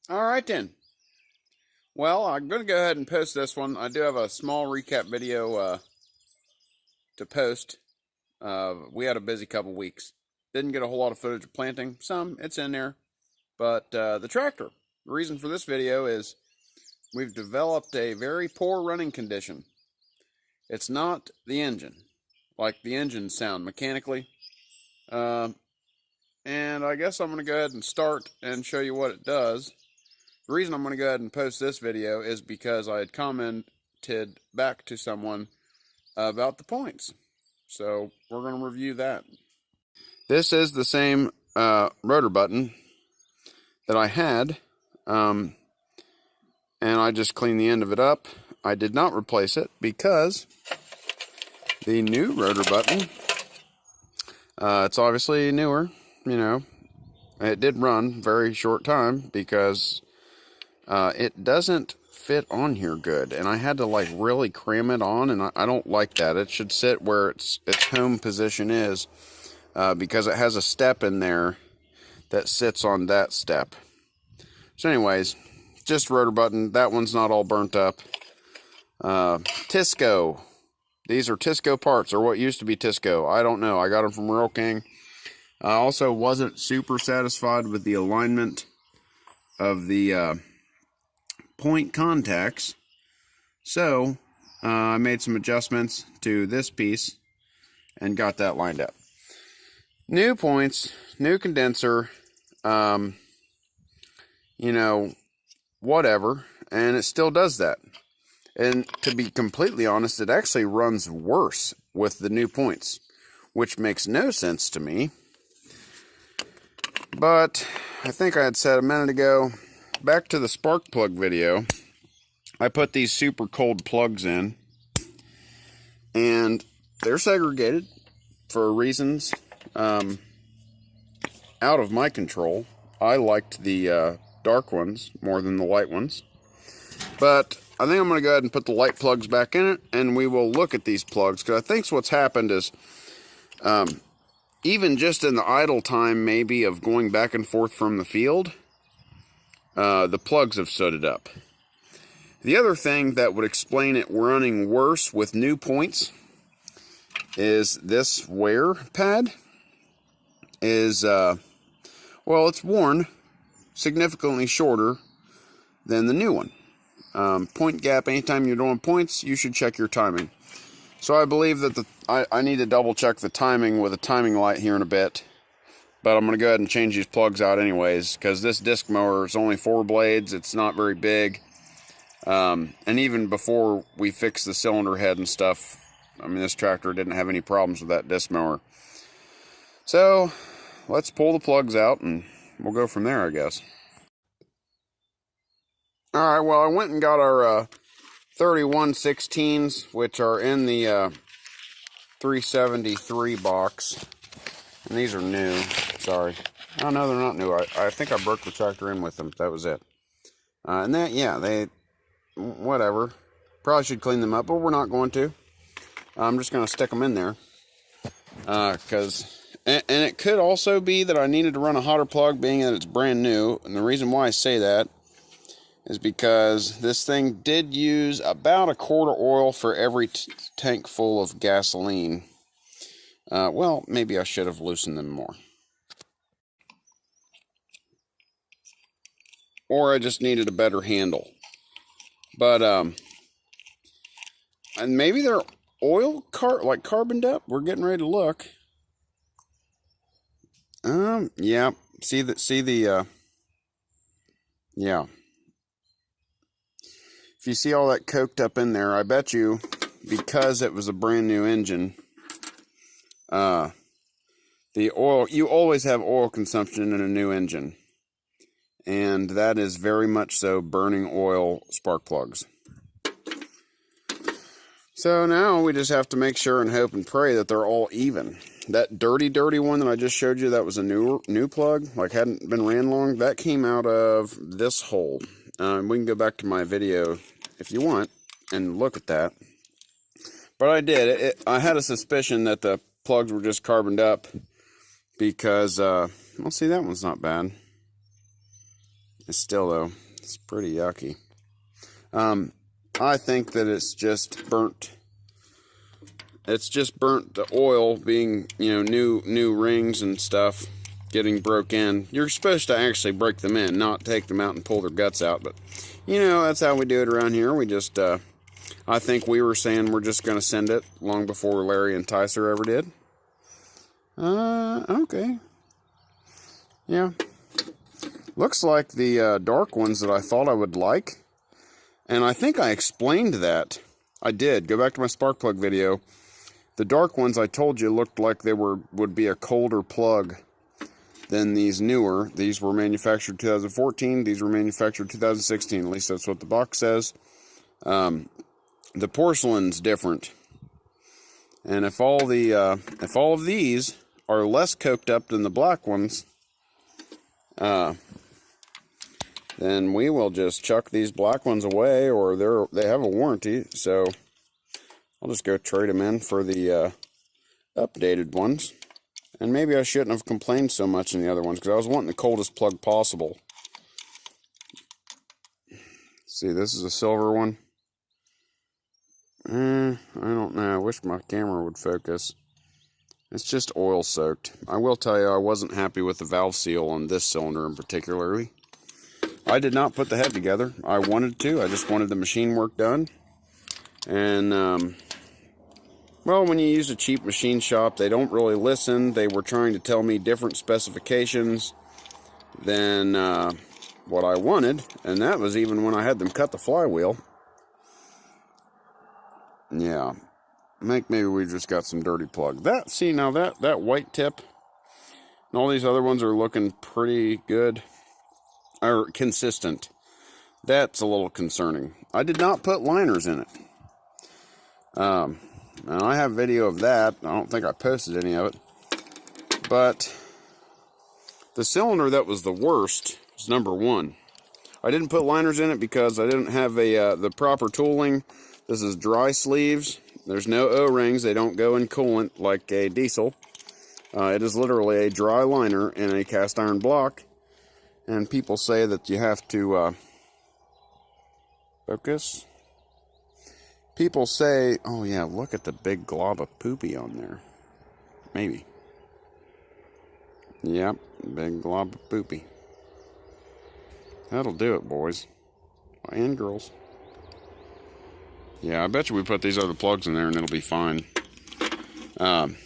All right then. Well, I'm going to go ahead and post this one. I do have a small recap video to post. We had a busy couple weeks. Didn't get a whole lot of footage of planting. Some, it's in there. But the tractor. The reason for this video is we've developed a very poor running condition. It's not the engine, like the engines sound mechanically. And I guess I'm going to go ahead and start and show you what it does. The reason I'm going to go ahead and post this video is because I had commented back to someone about the points. So we're going to review that. This is the same rotor button that I had, and I just cleaned the end of it up. I did not replace it because the new rotor button, it's obviously newer, you know. It did run very short time because it doesn't fit on here good, and I had to like really cram it on, and I don't like that. It should sit where its home position is, because it has a step in there that sits on that step. So anyways, just rotor button. That one's not all burnt up. Tisco. These are Tisco parts, or what used to be Tisco. I don't know. I got them from Rural King. I also wasn't super satisfied with the alignment of the point contacts, so I made some adjustments to this piece and got that lined up. New points, new condenser, you know, whatever, and it still does that. And to be completely honest, it actually runs worse with the new points, which makes no sense to me. But I think I had said a minute ago, back to the spark plug video, I put these super cold plugs in, and they're segregated for reasons out of my control. I liked the dark ones more than the light ones, but I think I'm going to go ahead and put the light plugs back in it, and we will look at these plugs, because I think what's happened is even just in the idle time maybe of going back and forth from the field, the plugs have sooted up. The other thing that would explain it running worse with new points is this wear pad is, well, it's worn significantly shorter than the new one. Point gap, anytime you're doing points, you should check your timing. So I believe that I need to double check the timing with a timing light here in a bit. But I'm going to go ahead and change these plugs out anyways, because this disc mower is only 4 blades. It's not very big. And even before we fixed the cylinder head and stuff, I mean, this tractor didn't have any problems with that disc mower. So let's pull the plugs out and we'll go from there, I guess. All right, well, I went and got our 3116s, which are in the 373 box. And these are new. Sorry. Oh, no, they're not new. I think I broke the tractor in with them. That was it. And that, yeah, they, whatever. Probably should clean them up, but we're not going to. I'm just going to stick them in there. And it could also be that I needed to run a hotter plug, being that it's brand new. And the reason why I say that is because this thing did use about a quart of oil for every tank full of gasoline. Well, maybe I should have loosened them more. Or I just needed a better handle. But, and maybe they're like carboned up. We're getting ready to look. Yeah. Yeah. If you see all that coked up in there, I bet you, because it was a brand new engine, the oil, you always have oil consumption in a new engine. And that is very much so burning oil spark plugs. So now we just have to make sure and hope and pray that they're all even. That dirty one that I just showed you, that was a new plug, like hadn't been ran long, that came out of this hole. We can go back to my video if you want and look at that. But I did. I had a suspicion that the plugs were just carboned up because, well, see, that one's not bad. It's still, though, it's pretty yucky. I think that it's just burnt. It's just burnt the oil being, new rings and stuff getting broke in. You're supposed to actually break them in, not take them out and pull their guts out. But, that's how we do it around here. We just, I think we were saying we're just going to send it long before Larry and Tyser ever did. Okay. Yeah. Looks like the dark ones that I thought I would like. And I think I explained that. I did. Go back to my spark plug video. The dark ones I told you looked like they would be a colder plug than these newer. These were manufactured 2014. These were manufactured 2016. At least that's what the box says. The porcelain's different. And if all of these are less coked up than the black ones, then we will just chuck these black ones away, or they have a warranty. So I'll just go trade them in for the updated ones. And maybe I shouldn't have complained so much in the other ones, because I was wanting the coldest plug possible. See, this is a silver one. I don't know. I wish my camera would focus. It's just oil soaked. I will tell you, I wasn't happy with the valve seal on this cylinder in particularly. I did not put the head together. I wanted to. I just wanted the machine work done. And, well, when you use a cheap machine shop, they don't really listen. They were trying to tell me different specifications than what I wanted. And that was even when I had them cut the flywheel. Yeah. Maybe we just got some dirty plug. Now that white tip and all these other ones are looking pretty good. Or consistent. That's a little concerning. I did not put liners in it. Now I have video of that. I don't think I posted any of it. But the cylinder that was the worst was number 1. I didn't put liners in it because I didn't have the proper tooling. This is dry sleeves. There's no O-rings. They don't go in coolant like a diesel. It is literally a dry liner in a cast iron block. And people say that you have to focus. People say, oh yeah, look at the big glob of poopy on there. Maybe. Yep, big glob of poopy. That'll do it, boys. And girls. Yeah, I bet you we put these other plugs in there and it'll be fine. And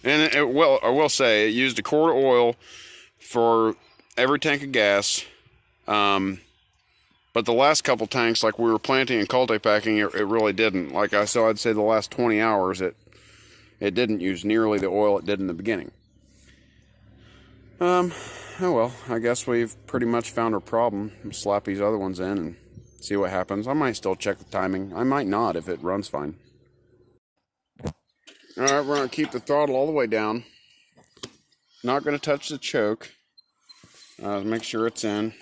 I will say, it used a quart of oil for every tank of gas. But the last couple tanks, like we were planting and culti-packing, it really didn't. I'd say the last 20 hours, it didn't use nearly the oil it did in the beginning. Oh well, I guess we've pretty much found our problem. We'll slap these other ones in and see what happens. I might still check the timing. I might not if it runs fine. Alright, we're going to keep the throttle all the way down. Not going to touch the choke. Make sure it's in.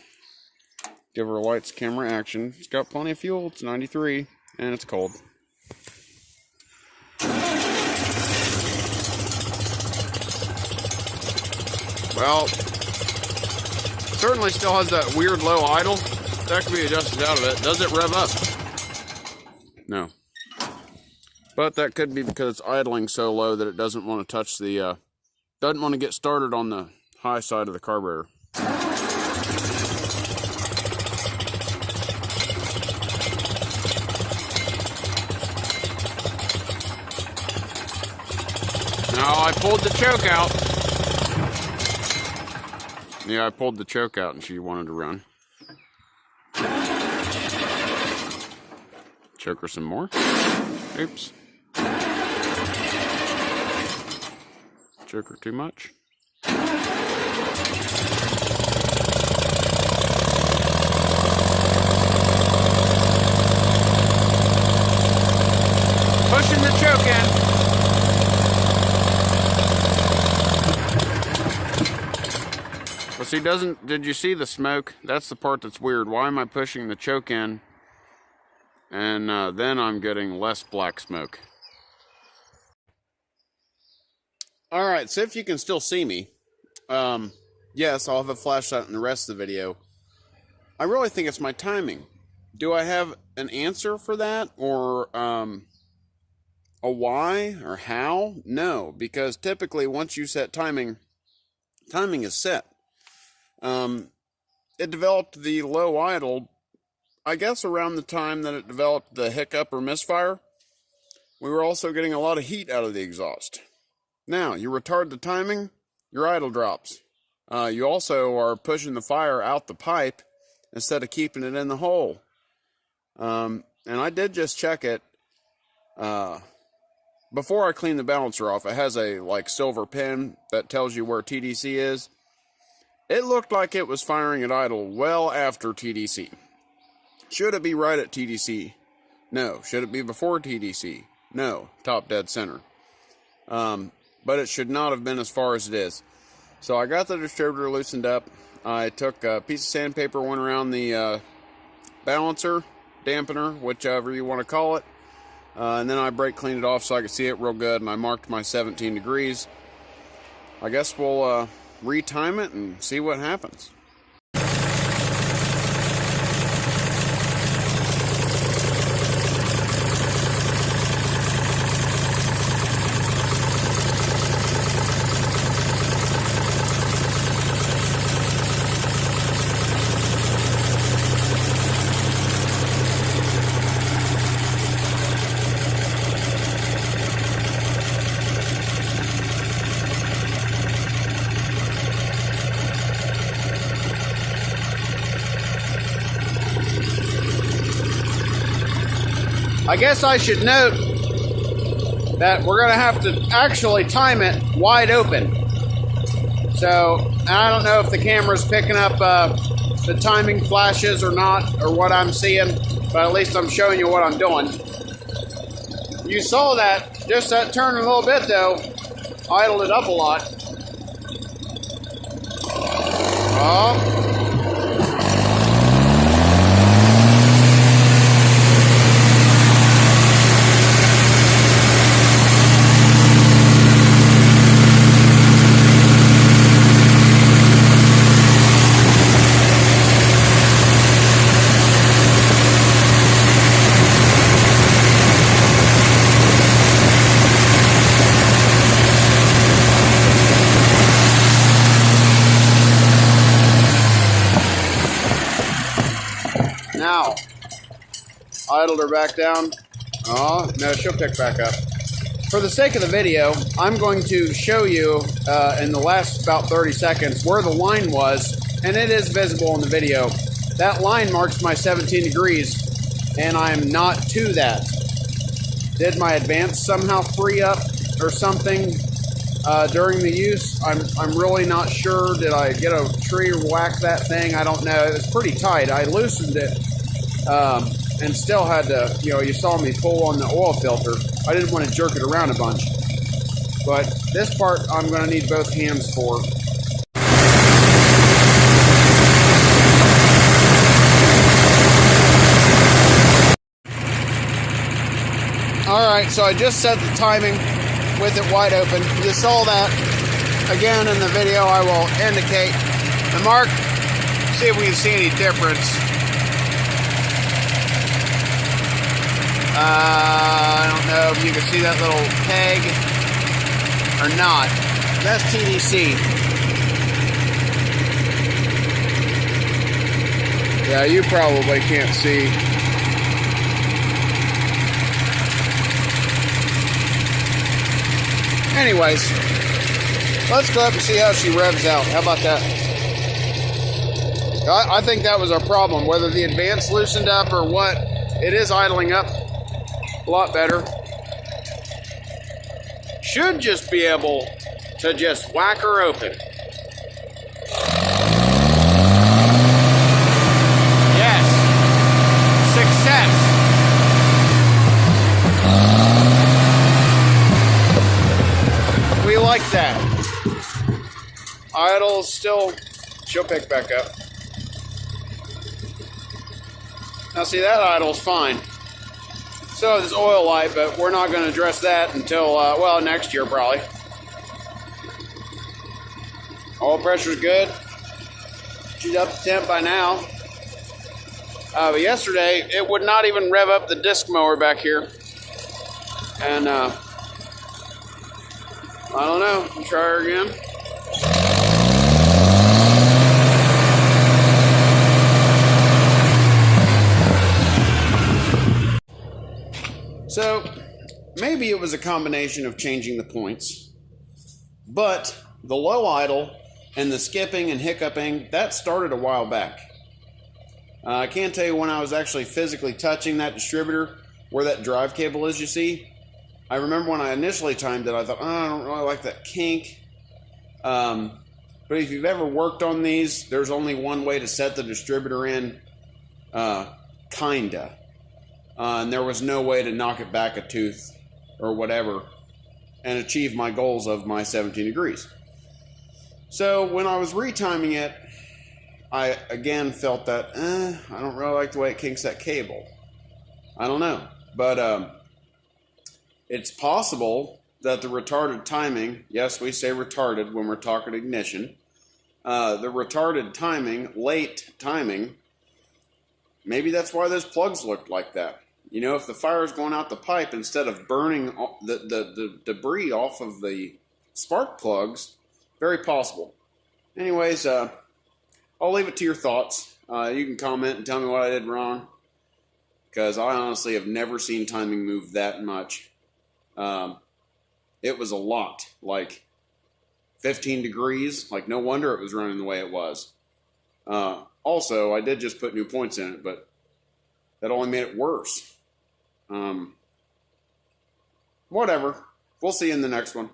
Give her lights, camera, action. It's got plenty of fuel. It's 93, and it's cold. Well, certainly still has that weird low idle. That can be adjusted out of it. Does it rev up? No. But that could be because it's idling so low that it doesn't want to touch the, doesn't want to get started on the high side of the carburetor. Now I pulled the choke out. Yeah, I pulled the choke out and she wanted to run. Choke her some more. Oops. Choke her too much. Pushing the choke in. Well, see, did you see the smoke? That's the part that's weird. Why am I pushing the choke in? And then I'm getting less black smoke. Alright, so if you can still see me, yes, I'll have a flashlight in the rest of the video. I really think it's my timing. Do I have an answer for that, or a why, or how? No, because typically once you set timing, timing is set. It developed the low idle, I guess, around the time that it developed the hiccup or misfire. We were also getting a lot of heat out of the exhaust. Now, you retard the timing, your idle drops. You also are pushing the fire out the pipe instead of keeping it in the hole. And I did just check it. Before I cleaned the balancer off, it has a silver pin that tells you where TDC is. It looked like it was firing at idle well after TDC. Should it be right at TDC? No. Should it be before TDC? No. Top dead center. But it should not have been as far as it is. So I got the distributor loosened up. I took a piece of sandpaper, went around the balancer, dampener, whichever you want to call it. And then I brake cleaned it off so I could see it real good, and I marked my 17 degrees. I guess we'll retime it and see what happens. I guess I should note that we're going to have to actually time it wide open. So I don't know if the camera's picking up the timing flashes or not, or what I'm seeing, but at least I'm showing you what I'm doing. You saw that, just that turn a little bit though, idled it up a lot. Oh. Now, idled her back down. Oh, no, she'll pick back up. For the sake of the video, I'm going to show you in the last about 30 seconds where the line was, and it is visible in the video. That line marks my 17 degrees, and I'm not to that. Did my advance somehow free up or something during the use? I'm really not sure. Did I get a tree or whack that thing? I don't know. It was pretty tight. I loosened it and still had to, you saw me pull on the oil filter. I didn't want to jerk it around a bunch. But this part I'm going to need both hands for. Alright, so I just set the timing with it wide open. You saw that again in the video. I will indicate the mark, see if we can see any difference. I don't know if you can see that little peg or not. That's TDC. Yeah, you probably can't see. Anyways, let's go up and see how she revs out. How about that? I think that was our problem, whether the advance loosened up or what. It is idling up a lot better. Should just be able to just whack her open. Yes. Success. We like that. Idle still, she'll pick back up. Now see, that idle's fine. So this oil light, but we're not going to address that until, well, next year probably. Oil pressure's good. She's up to temp by now. But yesterday, it would not even rev up the disc mower back here. And I don't know, try her again. So maybe it was a combination of changing the points, but the low idle and the skipping and hiccuping, that started a while back. I can't tell you when I was actually physically touching that distributor where that drive cable is, you see. I remember when I initially timed it, I thought, oh, I don't really like that kink. But if you've ever worked on these, there's only one way to set the distributor in, kinda. And there was no way to knock it back a tooth or whatever and achieve my goals of my 17 degrees. So when I was retiming it, I again felt that, I don't really like the way it kinks that cable. I don't know. But it's possible that the retarded timing, yes, we say retarded when we're talking ignition, the retarded timing, late timing, maybe that's why those plugs looked like that. You know, if the fire is going out the pipe, instead of burning the debris off of the spark plugs, very possible. Anyways, I'll leave it to your thoughts. You can comment and tell me what I did wrong, because I honestly have never seen timing move that much. It was a lot, like 15 degrees. Like, no wonder it was running the way it was. Also, I did just put new points in it, but that only made it worse. Whatever. We'll see you in the next one.